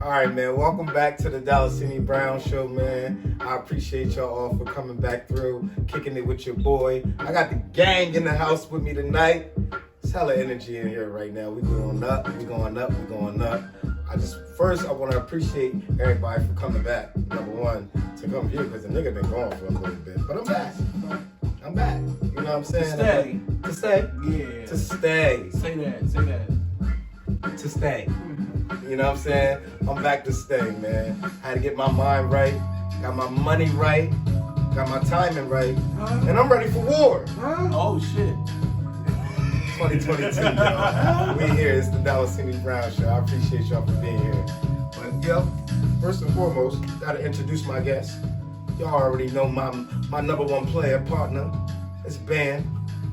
All right, man. Welcome back to the Dalasini Brown Show, man. I appreciate y'all all for coming back through, kicking it with your boy. I got the gang in the house with me tonight. It's hella energy in here right now. We going up, we going up, we going up. I want to appreciate everybody for coming back. Number one, to come here because the nigga been gone for a little bit, but I'm back. I'm back. You know what I'm saying? To stay. Yeah. To stay. Say that. To stay. You know what I'm saying? I'm back to stay, man. Had to get my mind right, got my money right, got my timing right, and I'm ready for war. Oh shit. 2022, y'all. We here. It's the Dalasini Brown Show. I appreciate y'all for being here. But first and foremost, gotta introduce my guest. Y'all already know my number one player partner. It's band.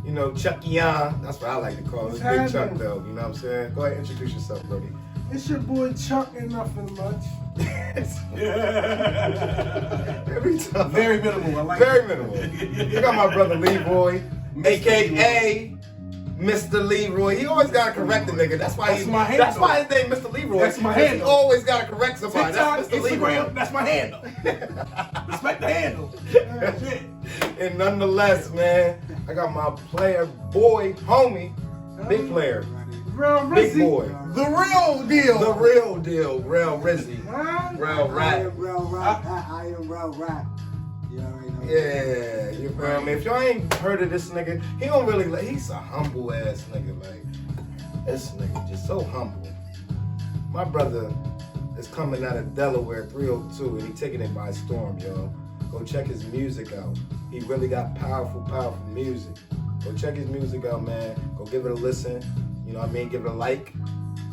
You know, Chucky on. That's what I like to call it. It's Big Chuck, though. You know what I'm saying? Go ahead, introduce yourself, Brody. It's your boy Chuck and nothing much. Every time. Very minimal. I like Very it. minimal. You got my brother Leroy, a.k.a. Mr. Leroy. He always gotta correct the nigga. That's why That's my handle. That's why his name Mr. Leroy. That's my He handle. always gotta correct somebody. TikTok, That's Mr. Leroy. Instagram, that's my handle. Respect the handle. Shit. And nonetheless, man, I got my player boy, homie, big player, Real big Rizzy. boy. The real deal. The real deal, Real Rizzy. Huh? Real I rap. am real rap. I am real rap. You already know. Yeah, you feel me? If y'all ain't heard of this nigga, he don't really he's a humble ass nigga. Like, this nigga just so humble. My brother is coming out of Delaware 302 and he taking it by storm, y'all. Go check his music out. He really got powerful music. Go check his music out, man. Go give it a listen. You know what I mean? Give it a like.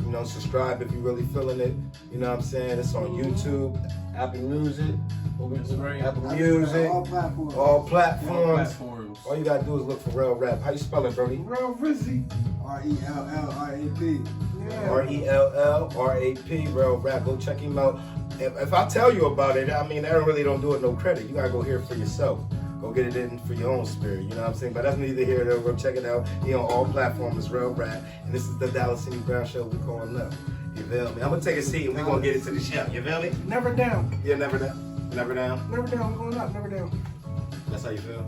You know, subscribe if you really feeling it. You know what I'm saying? It's on YouTube, Apple Music, That's right. Apple Music, All platforms. all platforms. Platforms. All you gotta do is look for Real Rap. How you spell it, Brody? Real Rizzy. RELLRAP. Yeah. RELLRAP, Real Rap. Go check him out. If I tell you about it, I mean, I really don't do it no credit. You gotta go hear it for yourself. Go get it in for your own spirit, you know what I'm saying? But that's neither here nor there. Go check it out. He on all platforms, Real Rap. And this is the Dalasini Brown Show. We calling up. You feel me? I'm gonna take a seat and we gonna get into the show. You feel me? Never down. Yeah, never down. Never down. Never down. We're going up. Never down. That's how you feel?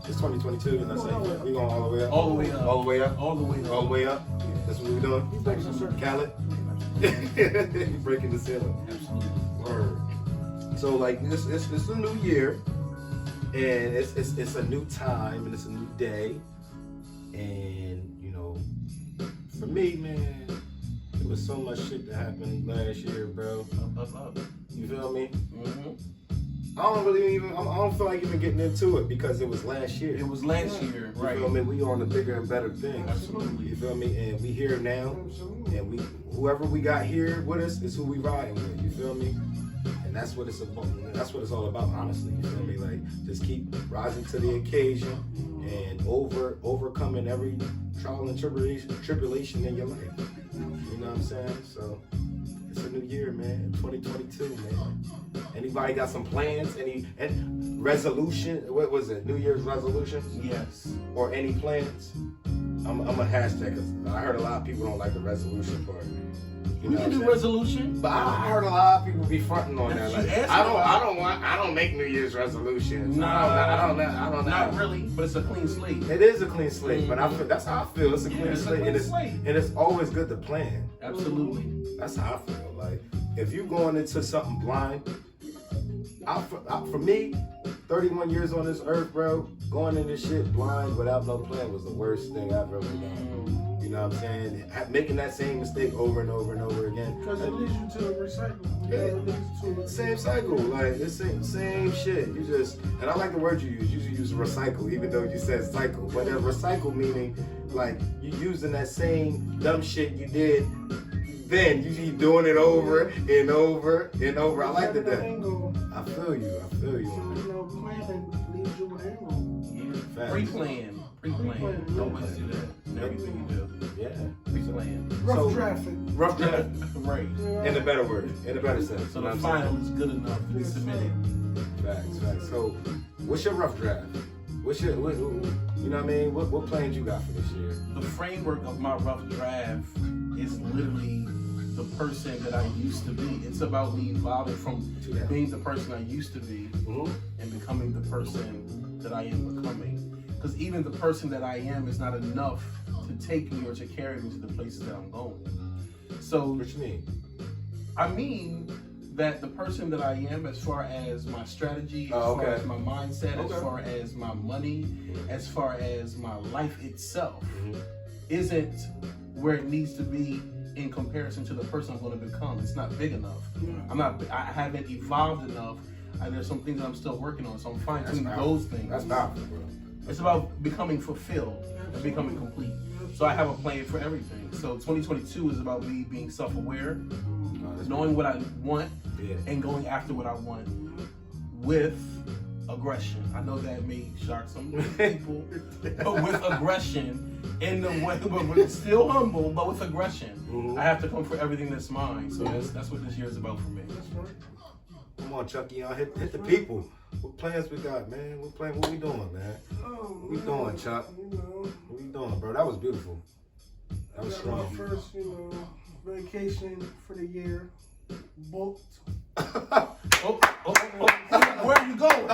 It's 2022 and that's how you feel. We going all the way up. All the way up. All the way up. All the way up. All the way up. That's what we doing. You break some circuit. Khaled. You breaking the ceiling. Absolutely. Word. So like it's a new year, and it's a new time, and it's a new day, and you know, for me, man, there was so much shit that happened last year, bro. Up. You feel me? Mm-hmm. I don't feel like even getting into it because it was last year. It was last year, You right? feel me? We on the bigger and better things. Absolutely. You feel me? And we here now, Absolutely. and whoever we got here with us is who we riding with. You feel me? And that's what it's about. That's what it's all about, honestly. You feel me? Like, just keep rising to the occasion and overcoming every trial and tribulation in your life. You know what I'm saying? So it's a new year, man. 2022, man. Anybody got some plans? Any resolution? What was it? New Year's resolutions? Yes. Or any plans? I'm a hashtag because I heard a lot of people don't like the resolution part. You We know can do what I'm saying? resolution. But I heard a lot of people be fronting on that. That's Like, you asking I don't make New Year's resolutions. No, I don't know. Not really, but it's a clean slate. It is a clean slate, but I feel, that's how I feel. It's a clean it's a slate, clean and slate. it's always good to plan. Absolutely. That's how I feel. Like if you going into something blind, for me, 31 years on this earth, bro, going into shit blind without no plan was the worst thing I've ever done. You know what I'm saying? Making that same mistake over and over and over again. Because it leads you to a recycle. Yeah. It leads to Same cycle, like it's same shit. You just, and I like the word you use. You use recycle, even though you said cycle. But that recycle meaning like you using that same dumb shit you did. Then you keep doing it over and over and over. I like that. Angle. I feel you. You know, planning leads you with angle. Yeah. Facts. Pre-plan. Pre-plan. Always do that. In everything you do. Yeah. Pre-plan. Rough So- drafting. Rough draft. Right. In a better word. In a better sense. So You know the what I'm saying? final is good enough to be submitted. Facts. So, what's your rough draft? You know what I mean? What plans you got for this year? The framework of my rough draft is literally the person that I used to be. It's about me evolving from being the person I used to be and becoming the person that I am becoming. Because even the person that I am is not enough to take me or to carry me to the places that I'm going. So, What you mean? I mean that the person that I am, as far as my strategy, as far as my mindset, as far as my money, as far as my life itself, isn't where it needs to be in comparison to the person I'm going to become. It's not big enough. I haven't evolved enough. And there's some things that I'm still working on, so I'm fine-tuning those things. That's powerful, bro. It's about becoming fulfilled and becoming complete. So I have a plan for everything. So 2022 is about me being self-aware, knowing what I want, and going after what I want with aggression. I know that may shock some people, but with aggression in the way, but still humble, but with aggression. I have to come for everything that's mine. So that's what this year is about for me. Come on, Chucky, y'all hit the people. What plans we got, man? What we doing, man? What we doing, Chuck? What we doing, bro? That was beautiful. That was strong. My first, vacation for the year booked. Where are you going?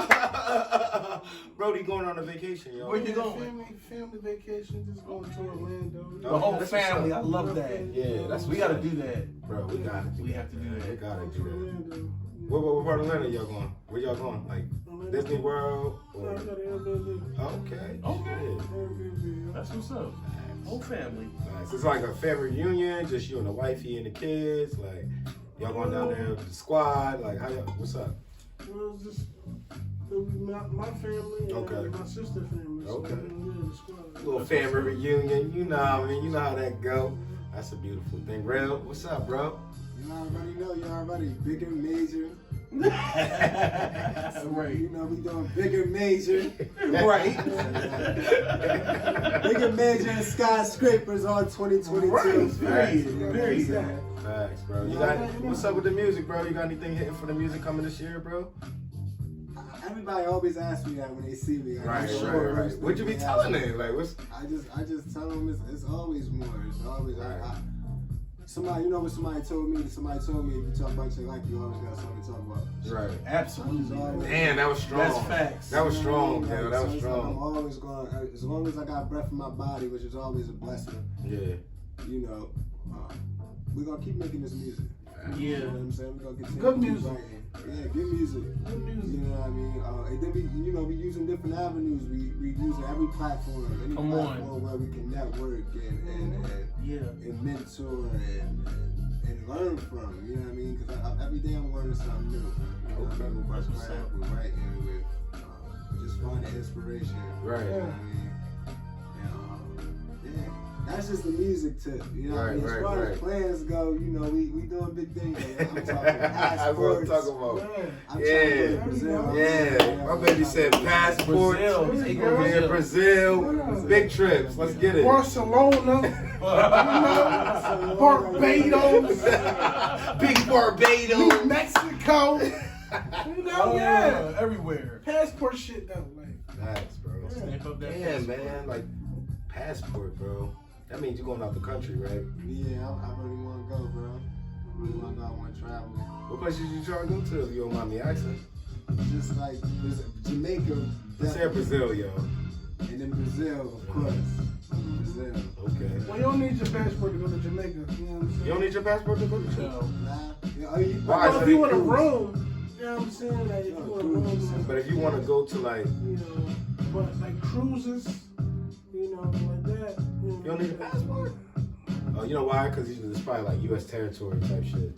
Brody going on a vacation, yo. Where you going? Family vacation, just going to Orlando. The whole family, I love that. Yeah, We gotta do that. Bro, we gotta do that. We have to do that. We gotta do that. Orlando. What part of Atlanta y'all going? Where y'all going? Like Disney World? No, I got an Airbnb. Okay. Airbnb. That's what's up. Whole family. Nice. It's like a family reunion, just you and the wifey and the kids. Like y'all going down there with the squad. Like how y'all? What's up? Well, it's just my family and my sister family. So, Okay. The squad. Little family reunion. You know what I mean? You know how that go. That's a beautiful thing. Real, what's up, bro? You already know, you already bigger, major. Right. You know, we doing bigger, major. Right. Bigger, major and skyscrapers on 2022. Very. Facts, bro. You got what's up with the music, bro? You got anything hitting for the music coming this year, bro? Everybody always asks me that when they see me. Right. What you be telling them? Like, what's? I just tell them it's always more. It's always somebody, what somebody told me? Somebody told me if you talk about your life, you always got something to talk about. Right. Absolutely. Damn, that was strong. That's facts. That was strong, man. man. That was I'm strong. always going, as long as I got breath in my body, which is always a blessing. Yeah. We're gonna keep making this music. Yeah. You know what I'm saying? We're gonna continue Good to keep music. writing. Yeah, good music. Good music. You know what I mean? And then we using different avenues. We using every platform, any Come platform on. where we can network and mentor and learn from. You know what I mean? Because every day I'm learning something new. You know what I mean? With rap, with writing, with just finding inspiration. Right. You know what I mean? And, that's just the music tip, you know what I mean? As far as plans go, we doing big things. I'm talking That's what I'm passports. talking about. I'm trying to go to Brazil. Yeah. My baby said passport. Brazil. Brazil. Big trips. Let's get it. Barcelona. Barbados. Big Barbados. Mexico. Everywhere. Passport shit though, like. Nice, bro. Stamp up that Damn, passport. man. Like, passport, bro. That means you're going out the country, right? Yeah, I really want to go, bro. I really want to go. I want to travel. What places you trying to go to if you don't mind me asking? Just like Jamaica. Let's say Brazil, yo. And then Brazil, of course. Brazil. Okay. Well, you don't need your passport to go to Jamaica. You know what I'm saying? You don't need your passport to go to No. Nah. Why? Well, if you want to roam, you know what I'm saying? Like, if you want to roam, But if you want to go to like, but like cruises, like that. you don't need a passport. Oh, you know why? Because it's probably like U.S. territory type shit.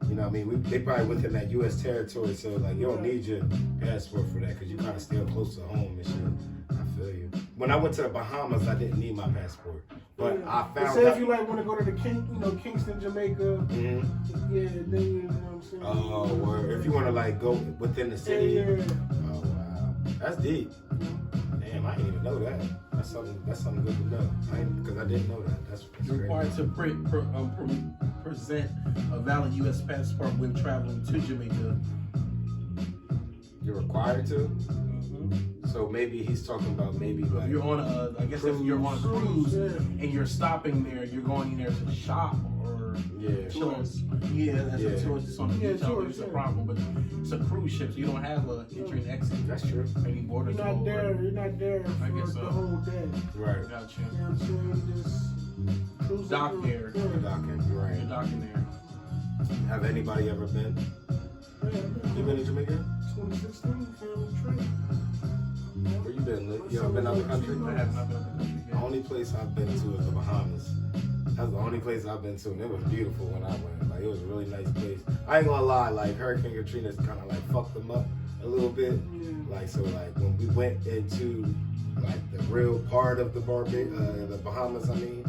You know what I mean? They probably within that U.S. territory, so like you don't need your passport for that because you kind of still close to home and shit. I feel you. When I went to the Bahamas, I didn't need my passport, but I found say out. if you like want to go to the Kingston, Jamaica, yeah, then you know what I'm saying. Oh, or if you want to like go within the city. Yeah. Oh wow, that's deep. Damn, I didn't even know that. That's something good to know. Because I didn't know that. That's You're great. required to present a valid U.S. passport when traveling to Jamaica. You're required to. So maybe he's talking about like You're on I guess if you're on a cruise and you're stopping there, you're going in there to shop or for Yeah. tourists. Yeah, as a tourist, it's on the beach. tourist, It's a problem, but it's a cruise ship, so you don't have a entry and exit. That's true. Any borders. You're not there I for guess the so. whole day. Right. Got You know what I'm saying? Just cruising Dock through. there. Yeah. Docking. You're Right. docking there. Have anybody ever been? You been to Jamaica? 2016 family trip. Where you been? Liz? You ever been out the country? I have not been in the country The yet. only place I've been to is the Bahamas. That's the only place I've been to, and it was beautiful when I went. Like, it was a really nice place. I ain't gonna lie, like, Hurricane Katrina's kind of like fucked them up a little bit. Like, so like when we went into like the real part of the Bahamas, I mean,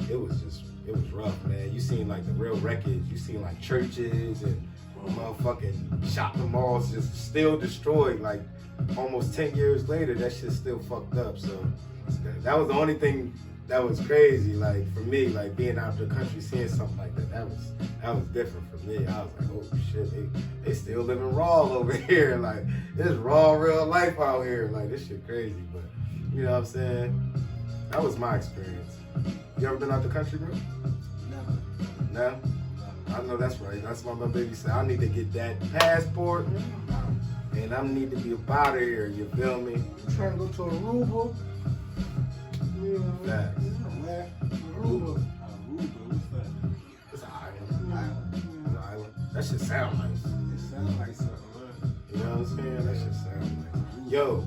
it was rough, man. You seen like the real wreckage. You seen like churches and motherfucking shopping malls just still destroyed. Like almost 10 years later, that shit's still fucked up. So that was the only thing that was crazy. Like for me, like being out the country, seeing something like that, that was different for me. I was like, oh shit, they still living raw over here. Like it's raw, real life out here. Like this shit crazy, but you know what I'm saying? That was my experience. You ever been out the country, bro? No? I know that's right. That's why my baby said I need to get that passport and I need to be up out of here, you feel me? I'm trying to go to Aruba. Yeah. Facts. Where? Aruba. What's that? It's an island. It's an island. That shit sound nice. It sounds like something, right? You know what I'm saying? That shit sound nice. Yo,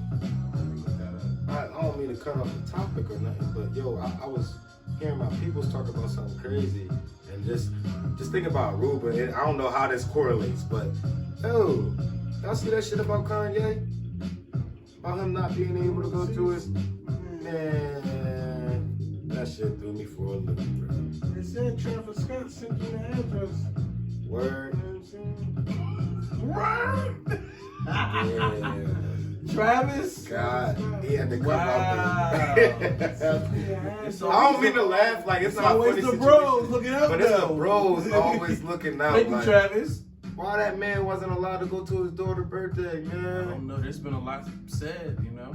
I don't mean to cut off the topic or nothing, but yo, I was hearing my peoples talk about something crazy, and just think about Aruba. And I don't know how this correlates, but yo, y'all see that shit about Kanye? About him not being able to go to his man. That shit threw me for a loop, bro. They said Travis Scott sent you the address. Word. You know what I'm saying? Yeah. Travis? God, he had to come Wow. out there. It's I don't mean to laugh, like it's not a always funny the bros situation, looking out but it's the though. bros always looking out. Thank you, Like, Travis. why that man wasn't allowed to go to his daughter's birthday, I man? don't know. There's been a lot said, you know.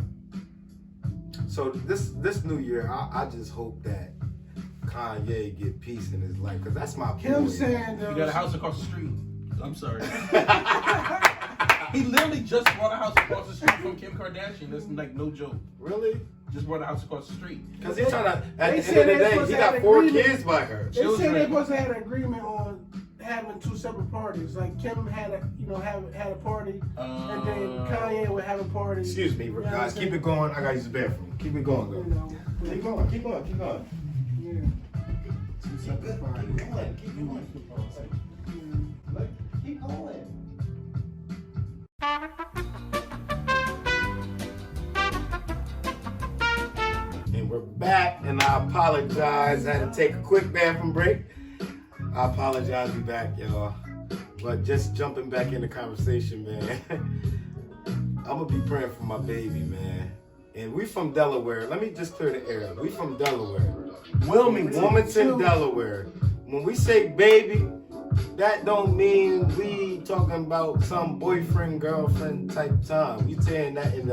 So this new year, I just hope that Kanye get peace in his life, cause that's my Kim boy. saying You got a house across the street. I'm sorry. He literally just bought a house across the street from Kim Kardashian. That's like no joke. Really? Just bought a house across the street. Cause he's trying to. At the end said of the they day, supposed he to have got 4 agreement. kids by her. They said Children. they supposed to have an agreement on having 2 separate parties. Like Kim had a party, and then Kanye would have a party. Excuse me, You know guys. what Keep it going. I gotta use the bathroom. Keep it going, You though. know, but, Keep going. Keep going. Keep going. yeah. 2 separate parties. Keep going. Keep going. Keep going. And we're back, and I apologize. I had to take a quick bathroom break. I apologize, we back, y'all. But just jumping back in the conversation, man. I'm gonna be praying for my baby, man. And we from Delaware. Let me just clear the air. We from Delaware. Wilmington, Delaware. When we say baby, that don't mean we talking about some boyfriend, girlfriend type time. We saying that in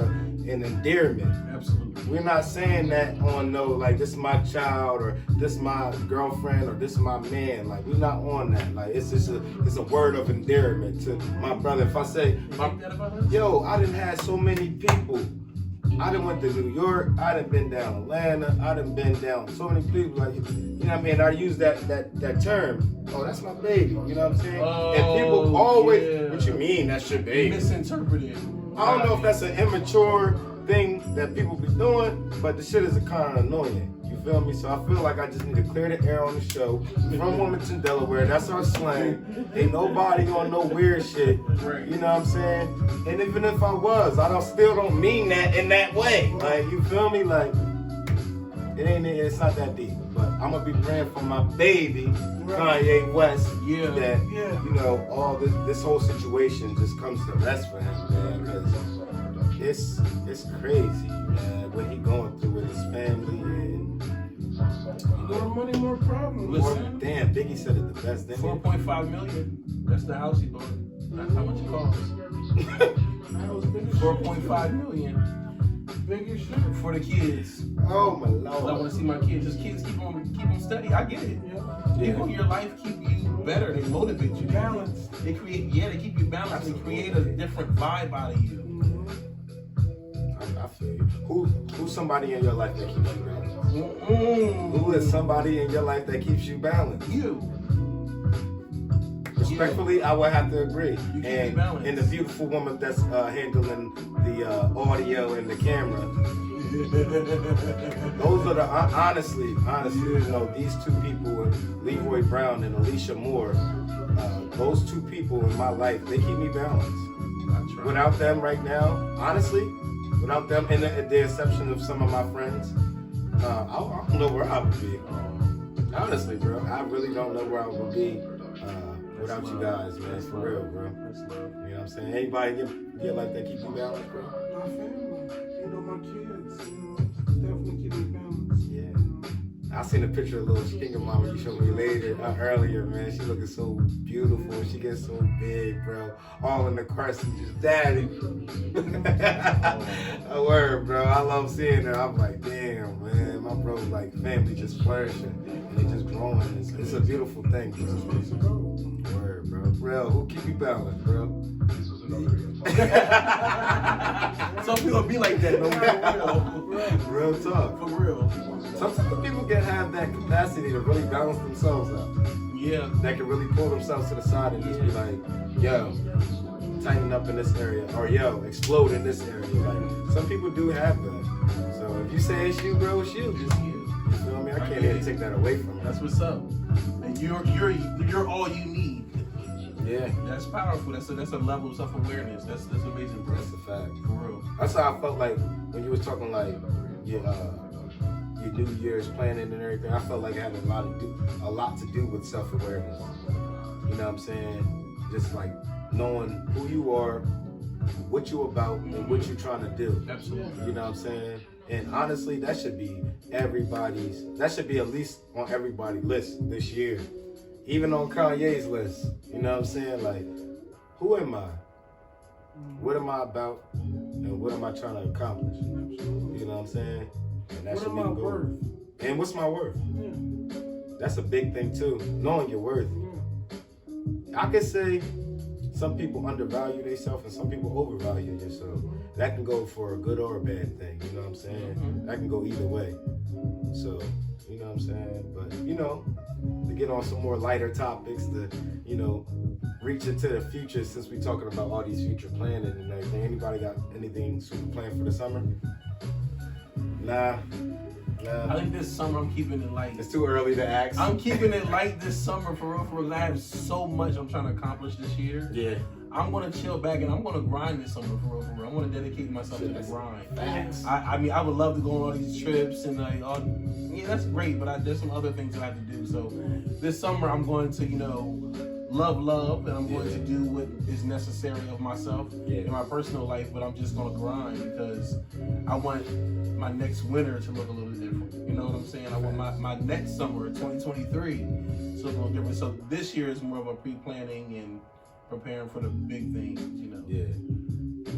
endearment. Absolutely. We're not saying that on no, like, this is my child, or this is my girlfriend, or this is my man. Like, we're not on that. Like, it's just it's a word of endearment to my brother. If I say, yo, I done had so many people. I done went to New York. I done been down Atlanta. I done been down so many people. Like, you know what I mean? I use that term. Oh, that's my baby. You know what I'm saying? And people always, what you mean? That's your baby. Misinterpreted. I don't know if that's an immature thing that people be doing, but the shit is kind of annoying. You feel me? So I feel like I just need to clear the air on the show. From Wilmington, Delaware. That's our slang. Ain't nobody on no weird shit. Right. You know what I'm saying? And even if I was, I still don't mean that in that way. Like, you feel me? Like, it's not that deep. But I'm gonna be praying for my baby, Kanye West. Yeah. That, you know, all this whole situation just comes to rest for him, man. Because it's crazy, man, what he going through with his family and More money, more problems. Listen. damn, Biggie said it the best, didn't he? 4.5 million. That's the house he bought. That's how much it costs. 4.5 million. Biggest shit. For the kids. Oh my I lord. want to see my kids. Just kids keep them steady. I get it. People in your life keep you better. They motivate you. Balance. They keep you balanced. They create a different vibe out of you. I feel you. Who's somebody in your life that keeps you balanced? Who is somebody in your life that keeps you balanced? You. Respectfully, I would have to agree. You keep me And balanced. the beautiful woman that's handling the audio and the camera. Those are the honestly, you know, these two people, Leroy Brown and Alicia Moore. Those two people in my life, they keep me balanced. Without them right now, honestly, without them, and the exception of some of my friends, I don't know where I would be. Honestly, bro, I really don't know where I would be without you guys, man. For real, bro. That's love. You know what I'm saying? Anybody in your life that keep you balanced, bro? My family, you know, my kids, you know, definitely keep me balanced. Yeah. You know. I seen a picture of little Skinker mama you showed me later, earlier, man. She looking so beautiful. She gets so big, bro. All in the crust and just daddy. A word, bro. I love seeing her. I'm like, damn, man. My bro, like, family just flourishing. And they just growing. It's a beautiful thing, bro. Word, bro. Real, who keep you balanced, bro? Some people be like that, though. Real talk. For real. Sometimes people can have that capacity to really balance themselves out. Yeah. That can really pull themselves to the side and just be like, yo, tighten up in this area, or yo, explode in this area. Like, some people do have that. So if you say it's you, bro, it's you. Just you. You feel me? I can't even take that away from you. That's what's up. And you're all you need. Yeah, That's powerful. That's a level of self-awareness. That's amazing, bro. that's a fact. For real. That's how I felt like when you was talking like your New Year's planning and everything. I felt like it had a lot to do with self-awareness. You know what I'm saying? Just like knowing who you are, what you about, and what you're trying to do. Absolutely. You know what I'm saying? And honestly, that should be at least on everybody's list this year. Even on Kanye's list. You know what I'm saying? Like, who am I? What am I about? And what am I trying to accomplish? You know what I'm saying? And that What should am be I the goal. worth? And what's my worth? Yeah. That's a big thing too. Knowing your worth. Yeah. I could say some people undervalue themselves and some people overvalue yourself. That can go for a good or a bad thing. You know what I'm saying? That can go either way. So, you know what I'm saying? But, you know, to get on some more lighter topics, to, you know, reach into the future, since we're talking about all these future planning and everything. Anybody got anything super planned for the summer? Nah. I think this summer I'm keeping it light. It's too early to ask. I'm keeping it light this summer for real. I have so much I'm trying to accomplish this year. Yeah. I'm gonna chill back and I'm gonna grind this summer for real. I'm gonna dedicate myself to the grind. Facts. I mean, I would love to go on all these trips and like, yeah, that's great. But there's some other things that I have to do. So this summer I'm going to, you know, love, and I'm going to do what is necessary of myself in my personal life. But I'm just gonna grind because I want my next winter to look a little different. You know what I'm saying? I want my next summer, 2023, to look a little different. So this year is more of a pre-planning and preparing for the big things, you know. Yeah.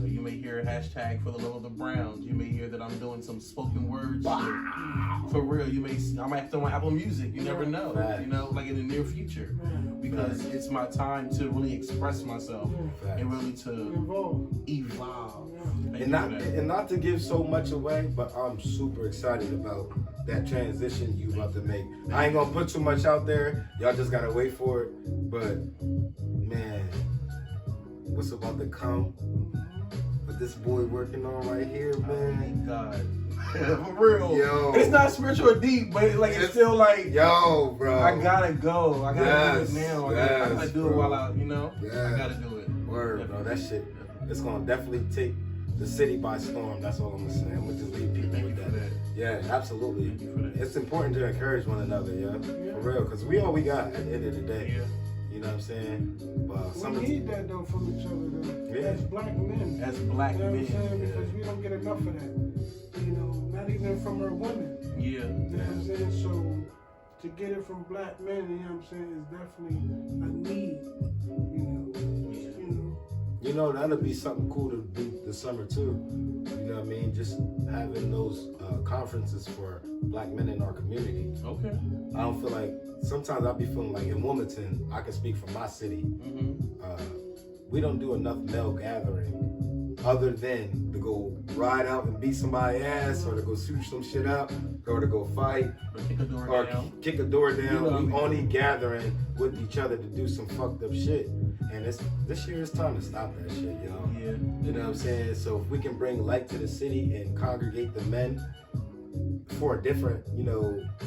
You may hear a hashtag for the love of the Browns. You may hear that I'm doing some spoken word shit. For real, I might have to on Apple Music. You never know. Fact. You know, like in the near future. Because it's my time to really express myself and really to evolve. And not to give so much away, but I'm super excited about that transition you about to make. I ain't gonna put too much out there. Y'all just gotta wait for it. But man, what's about to come? But this boy working on right here, man. God. For real. Yo. It's not spiritual or deep, but it's still like, yo, bro. I gotta go. I gotta do it now. I gotta do it while I, you know, I gotta do it. Word, bro. That shit, it's gonna definitely take the city by storm. That's all I'm gonna say. I'm gonna just leave people with that. Yeah, absolutely. It's important to encourage one another, yeah. For real, because we all we got at the end of the day. Yeah. You know what I'm saying? But We need that though from each other though. Yeah. As black men. As black You know what I'm men. saying? Because we don't get enough of that. You know, not even from our women. Yeah. You know what I'm saying? So to get it from black men, you know what I'm saying, is definitely a need. You know. you know, that'll be something cool to do this summer too. You know what I mean? Just having those conferences for black men in our community. Okay. I don't feel like, sometimes I be feeling like in Wilmington, I can speak for my city. We don't do enough male gathering other than to go ride out and beat somebody's ass, or to go shoot some shit up, or to go fight, Or kick a door down. kick a door down. You know, we only gathering with each other to do some fucked up shit. And this year it's time to stop that shit, yo. Yeah. You know what I'm saying? So if we can bring light to the city and congregate the men for a different,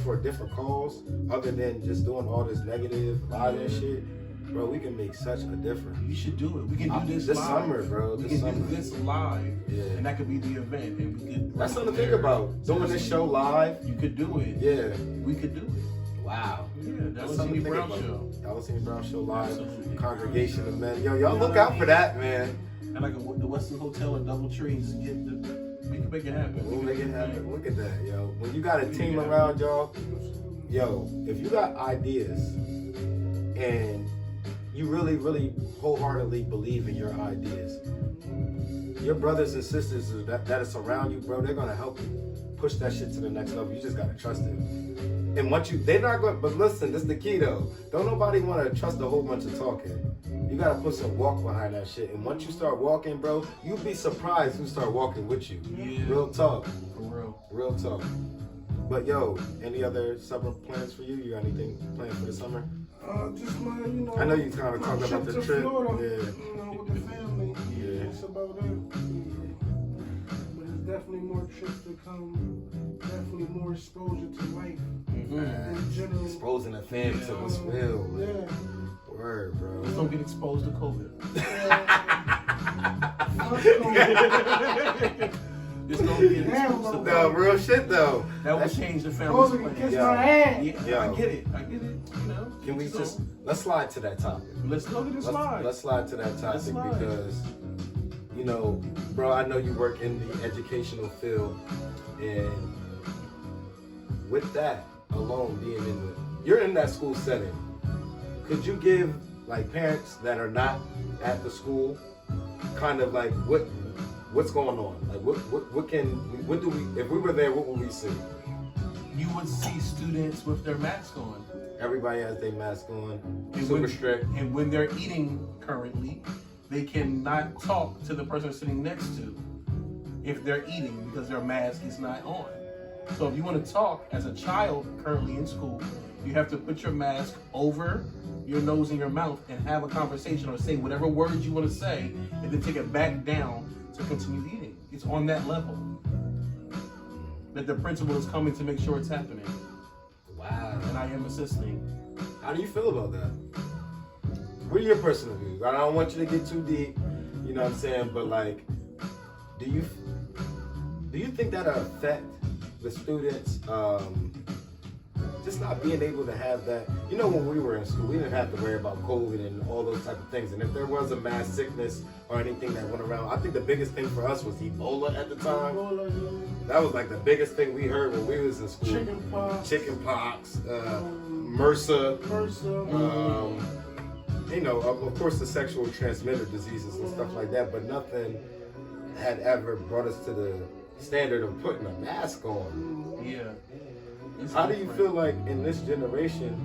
for a different cause, other than just doing all this negative, violent shit, bro, we can make such a difference. You should do it. We can do this this live. summer, bro. We This can summer. do this live. Yeah. And that could be the event. And we could. That's something to think about. Doing this show live. You could do it. Yeah. We could do it. Wow. Yeah. That's something Dalasini to Brown think about. Show. Dalasini Brown Show live. Absolutely. Congregation of men. Yo, y'all look out for that, man. And like the Western Hotel and Doubletree, just we can make it happen. We'll make it happen. Look at that, yo. When you got a team around y'all, yo, if you got ideas and you really, really wholeheartedly believe in your ideas, your brothers and sisters that are surround you, bro, they're gonna help you push that shit to the next level. You just gotta trust it. And they're not going, but listen, this is the key though. Don't nobody wanna trust a whole bunch of talking. You gotta put some walk behind that shit. And once you start walking, bro, you'll be surprised who start walking with you. Yeah. Real talk. For real. Real talk. But yo, any other summer plans for you? You got anything planned for the summer? Just my, I know you kind of my talking about the to trip. Florida, Yeah. with the family. Yeah. That's about it. But there's definitely more trips to come. Definitely more exposure to life in general. Exposing the fam to what's real. Man. Yeah. Word, bro. Just don't get exposed to COVID. Just don't get exposed to No, real shit though. That will change the COVID family's can plan. kiss Yeah. my ass. Yeah, Yo. I get it. You know. Can we So, let's slide to that topic. let's look at this slide. Let's slide to that Let's topic slide. because, bro, I know you work in the educational field, and with that alone being you're in that school setting, could you give like parents that are not at the school kind of like what's going on? Like what do we, if we were there, what would we see? You would see students with their mask on. Everybody has their mask on, And super when- strict. And when they're eating currently, they cannot talk to the person sitting next to if they're eating because their mask is not on. So if you want to talk as a child currently in school, you have to put your mask over your nose and your mouth and have a conversation or say whatever words you want to say and then take it back down to continue eating. It's on that level that the principal is coming to make sure it's happening. Wow. And I am assisting. How do you feel about that? What are your personal views? I don't want you to get too deep, you know what I'm saying? But like, do you think that'll affect the students just not being able to have that? You know, when we were in school, we didn't have to worry about COVID and all those type of things. And if there was a mass sickness or anything that went around, I think the biggest thing for us was Ebola at the time. That was like the biggest thing we heard when we was in school. Chicken pox, MRSA, of course the sexual transmitted diseases and stuff like that, but nothing had ever brought us to the standard of putting a mask on. Yeah. How do you feel like in this generation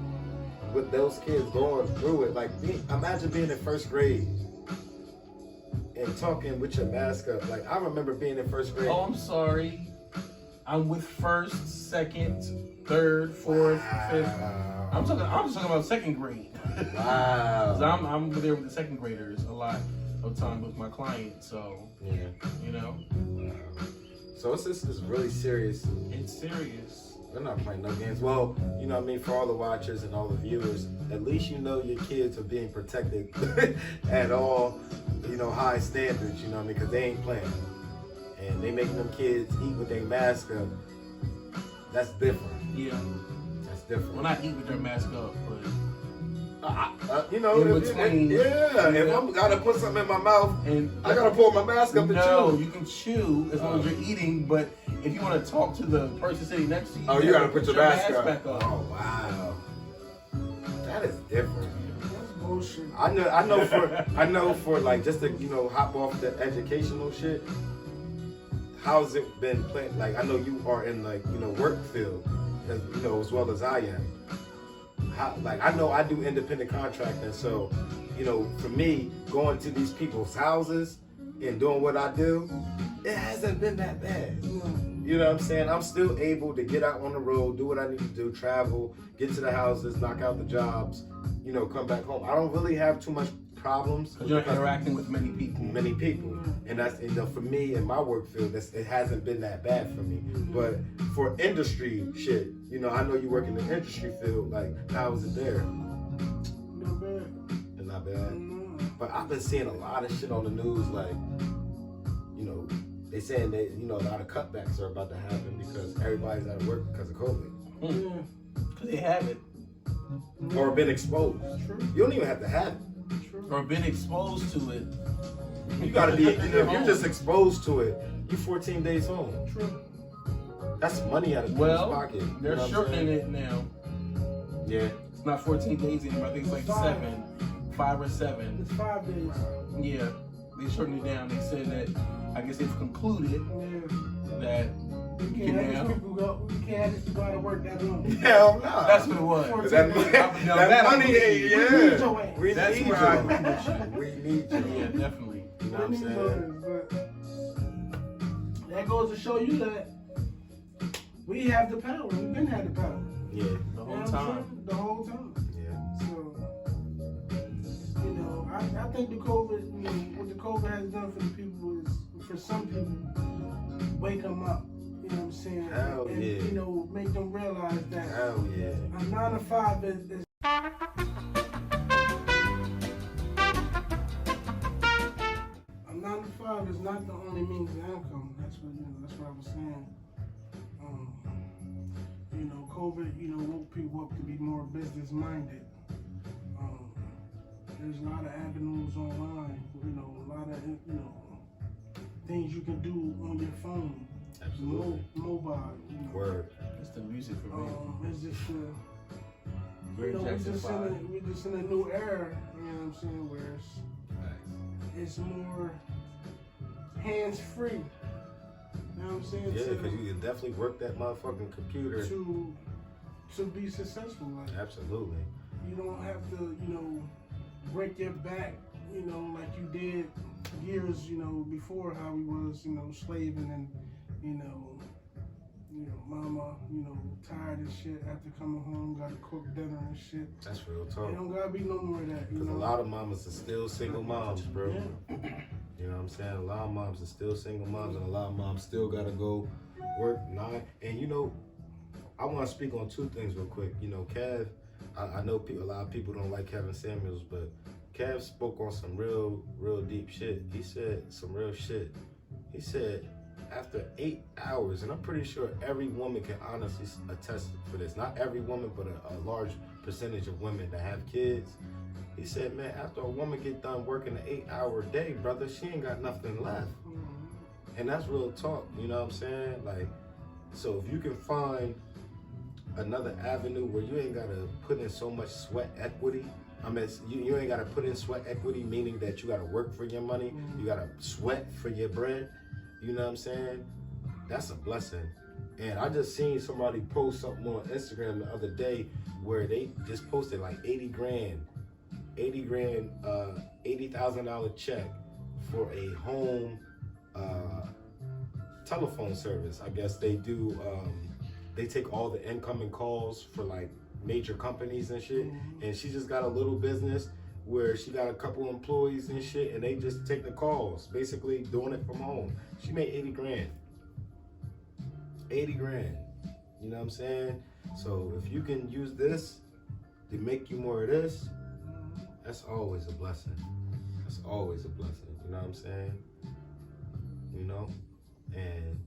with those kids going through it? Like, imagine being in first grade and talking with your mask up. Like, I remember being in first grade. Oh, I'm sorry. I'm with first, second, third, fourth, fifth. I'm just talking about second grade. Wow. 'Cause I'm there with the second graders a lot of time with my clients. So Yeah. you know, So it's really serious. it's serious. They're not playing no games. Well, you know what I mean, for all the watchers and all the viewers, at least you know your kids are being protected at all, high standards, you know what I mean, because they ain't playing. And they making them kids eat with their mask up. That's different. Yeah. That's different. Well, not eat with their mask up, but in if between. if I'm gotta put something in my mouth, and I gotta pull my mask up and no, chew. you can chew as long as you're eating, but if you want to talk to the person sitting next to you, You gotta put your mask back up. Oh wow, that is different. Ocean. I know for like just to hop off the educational shit. How's it been playing? Like I know you are in like work field, as well as I am. Like I know I do independent contracting, so for me going to these people's houses and doing what I do, it hasn't been that bad. You know what I'm saying? I'm still able to get out on the road, do what I need to do, travel, get to the houses, knock out the jobs, come back home. I don't really have too much problems. Because you're interacting with many people. Many people. And that's, for me in my work field, it hasn't been that bad for me. But for industry shit, I know you work in the industry field, like, how is it there? Not bad. Not bad. But I've been seeing a lot of shit on the news, like, they saying that, a lot of cutbacks are about to happen because everybody's out of work because of COVID. Because they have it. Or been exposed. True. You don't even have to have it. True. Or been exposed to it. You gotta be, if you're just exposed to it, you 14 days home. True. That's money out of people's pocket. They're shortening it now. Yeah. It's not 14 days anymore. I think it's like 5 or 7. It's 5 days. Yeah. They shortened it down. They said that, I guess they've concluded that we can't have these people go out of work that long. Hell no. That's what it was. That money, yeah. We That's need where I you. agree with you. We need you. Yeah, definitely. You know what I'm saying? But that goes to show you that we have the power. We've been had the power. Yeah. The whole time. The whole time. Yeah. So, I think the COVID, what the COVID has done for the people is, for some people, wake them up. You know what I'm saying? Hell and, yeah. make them realize that Hell yeah. a 9 to 5 is a 9 to 5 is not the only means of income. That's what I was saying. COVID, woke people up to be more business minded. There's a lot of avenues online, a lot of things you can do on your phone. Absolutely. Mobile. Word. It's the music for me. It's just Very Jackson we're just in a new era, you know what I'm saying, where it's more hands free. You know what I'm saying? Yeah, because you can definitely work that motherfucking computer. To be successful. Like, absolutely. You don't have to, break your back, like you did years, before how we was, slaving and, mama, tired and shit after coming home, gotta cook dinner and shit. That's real talk. It don't gotta be no more of that. Because a lot of mamas are still single moms, bro. Yeah. You know what I'm saying? A lot of moms are still single moms, and a lot of moms still gotta go work 9. And I want to speak on 2 things real quick. Kev, I know a lot of people don't like Kevin Samuels, but Kev spoke on some real deep shit. He said some real shit. He said after 8 hours, and I'm pretty sure every woman can honestly attest for this. Not every woman, but a large percentage of women that have kids. He said, man, after a woman get done working an 8-hour day, brother, she ain't got nothing left. And that's real talk, you know what I'm saying? Like, so if you can find another avenue where you ain't gotta put in so much sweat equity. I mean, you ain't gotta put in sweat equity, meaning that you gotta work for your money, you gotta sweat for your bread. You know what I'm saying? That's a blessing. And I just seen somebody post something on Instagram the other day where they just posted like $80,000 check for a home telephone service. I guess they do. They take all the incoming calls for like major companies and shit. And she just got a little business where she got a couple employees and shit, and they just take the calls, basically doing it from home. She made 80 grand. 80 grand. You know what I'm saying? So if you can use this to make you more of this, that's always a blessing. That's always a blessing. You know what I'm saying? And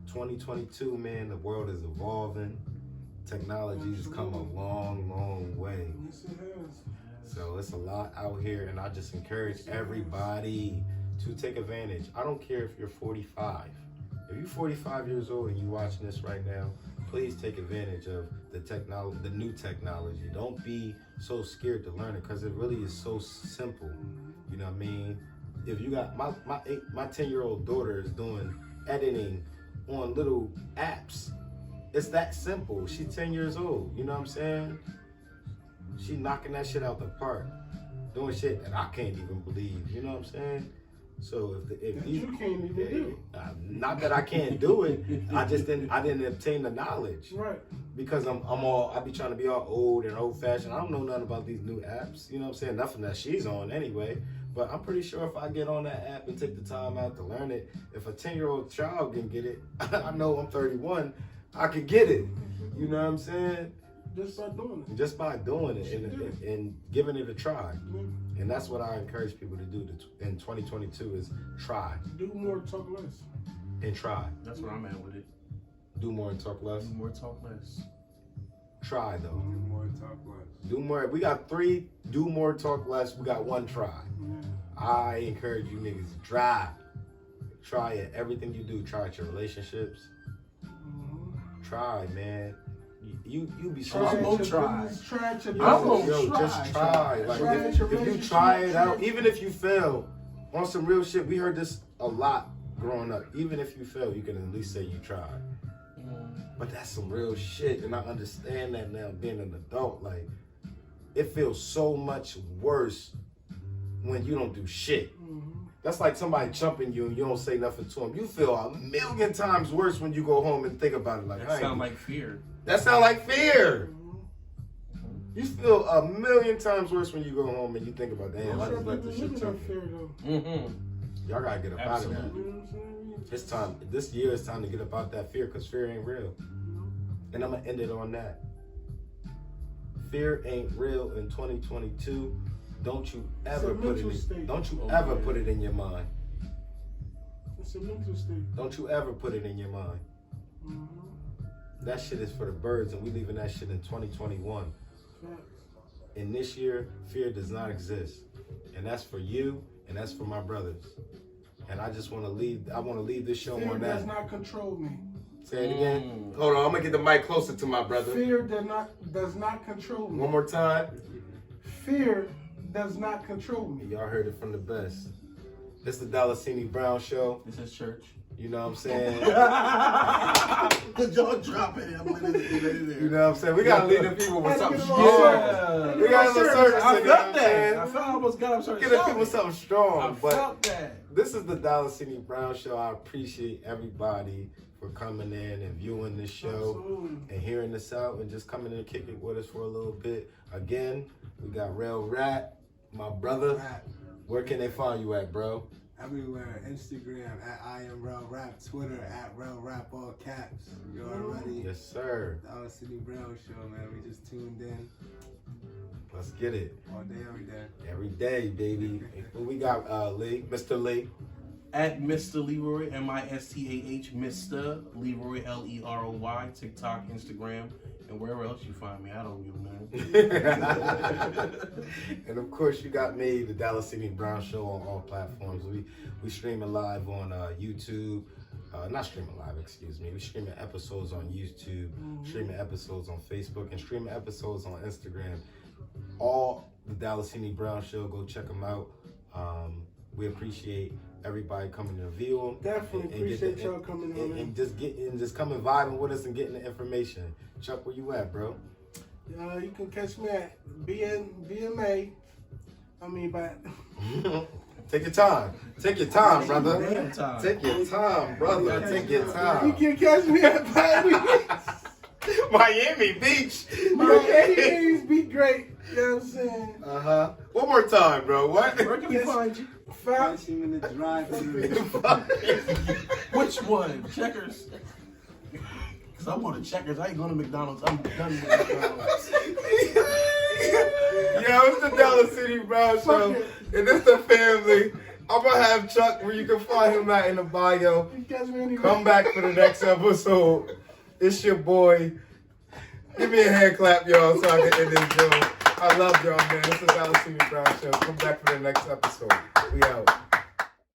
2022, man, the world is evolving. Technology's come a long, long way. Yes, it has. So it's a lot out here, and I just encourage everybody to take advantage. I don't care if you're 45. If you're 45 years old and you're watching this right now, please take advantage of the technology, the new technology. Don't be so scared to learn it because it really is so simple. You know what I mean? If you got my 10-year-old daughter is doing editing on little apps. It's that simple. She's 10 years old. You know what I'm saying? She knocking that shit out the park, doing shit that I can't even believe. You know what I'm saying? So if you can't even do. Not that I can't do it, I didn't obtain the knowledge. Right. Because I be trying to be all old and old fashioned. I don't know nothing about these new apps. You know what I'm saying? Nothing that she's on anyway. But I'm pretty sure if I get on that app and take the time out to learn it, if a 10-year-old child can get it, I know I'm 31, I could get it. You know what I'm saying? Just by doing it. Just by doing it and giving it a try. And that's what I encourage people to do in 2022 is try. Do more, talk less. And try. That's where I'm at with it. Do more and talk less. Do more, talk less. Try though. Do more, talk less. Do more. We got 3. Do more, talk less. We got 1 try. I encourage you niggas to try. Try it. Everything you do. Try it. Your relationships. Try, man. You be so. I'm gonna try. Try it your Just try. Like if you try it out, even if you fail, on some real shit. We heard this a lot growing up. Even if you fail, you can at least say you tried. But that's some real shit, and I understand that now, being an adult. Like, it feels so much worse when you don't do shit. That's like somebody chumping you and you don't say nothing to them. You feel a million times worse when you go home and think about it. Like, that sound like fear. That sound like fear. You feel a million times worse when you go home and you think about, damn, I just let this shit chump me. Y'all gotta get up out of that. It's time. This year is time to get up out that fear, because fear ain't real. And I'm gonna end it on that. Fear ain't real in 2022. Don't you ever put it in your mind. It's a mental state. Don't you ever put it in your mind. That shit is for the birds, and we leaving that shit in 2021. And this year, fear does not exist. And that's for you, and that's for my brothers. And I just want to leave. I want to leave this show on that. Fear does not control me. Say it again. Hold on, I'm gonna get the mic closer to my brother. Fear does not control me. One more time. Fear does not control me. Y'all heard it from the best. This is the Dalasini Brown Show. This is church. You know what I'm saying? Y'all drop it. I'm letting it in there. You know what I'm saying? We gotta leave the people with something strong. Yeah. We gotta have a service. I felt that. I felt I almost got up started. Get the people something strong. I felt that. This is the Dalasini Brown Show. I appreciate everybody for coming in and viewing this show and hearing this out and just coming in and kicking with us for a little bit. Again, we got Real Rap, my brother. Where can they find you at, bro? Everywhere. Instagram at I am Real Rap. Twitter at Real Rap, all caps. You already. Yes, sir. Dalasini Brown Show, man. We just tuned in. Let's get it. All day, every day. Every day, baby. We got Lee, Mr. Lee. At Mr. Leroy, MISTAH, Mr. Leroy, LEROY, TikTok, Instagram, and wherever else you find me. I don't give a man. And of course, you got me, the Dalasini Brown Show, on all platforms. We streaming live on YouTube. Not streaming live, excuse me. We streaming episodes on YouTube, streaming episodes on Facebook, and streaming episodes on Instagram. All the Dalasini Brown Show. Go check them out. We appreciate everybody coming to view them. Definitely appreciate y'all coming on. And just coming vibing with us and getting the information. Chuck, where you at, bro? You can catch me at BMA. I mean, but take your time. Take your time, brother. Damn time. Take your time, brother. Take your time. You can catch me at Miami Beach. Miami Beach be great. You know what I'm saying? One more time, bro. What? Where can we find you? Catch him in the drive-thru. Which one? Checkers? Because I'm going to Checkers. I ain't going to McDonald's. I'm done with McDonald's. Yo, it's the Dalasini Brown Show. And it's the family. I'm going to have Chuck where you can find him at in the bio. Come back for the next episode. It's your boy. Give me a hand clap, y'all, so I can end this show. I love y'all, man. This is the Dalasini Brown Show. Come back for the next episode. We out.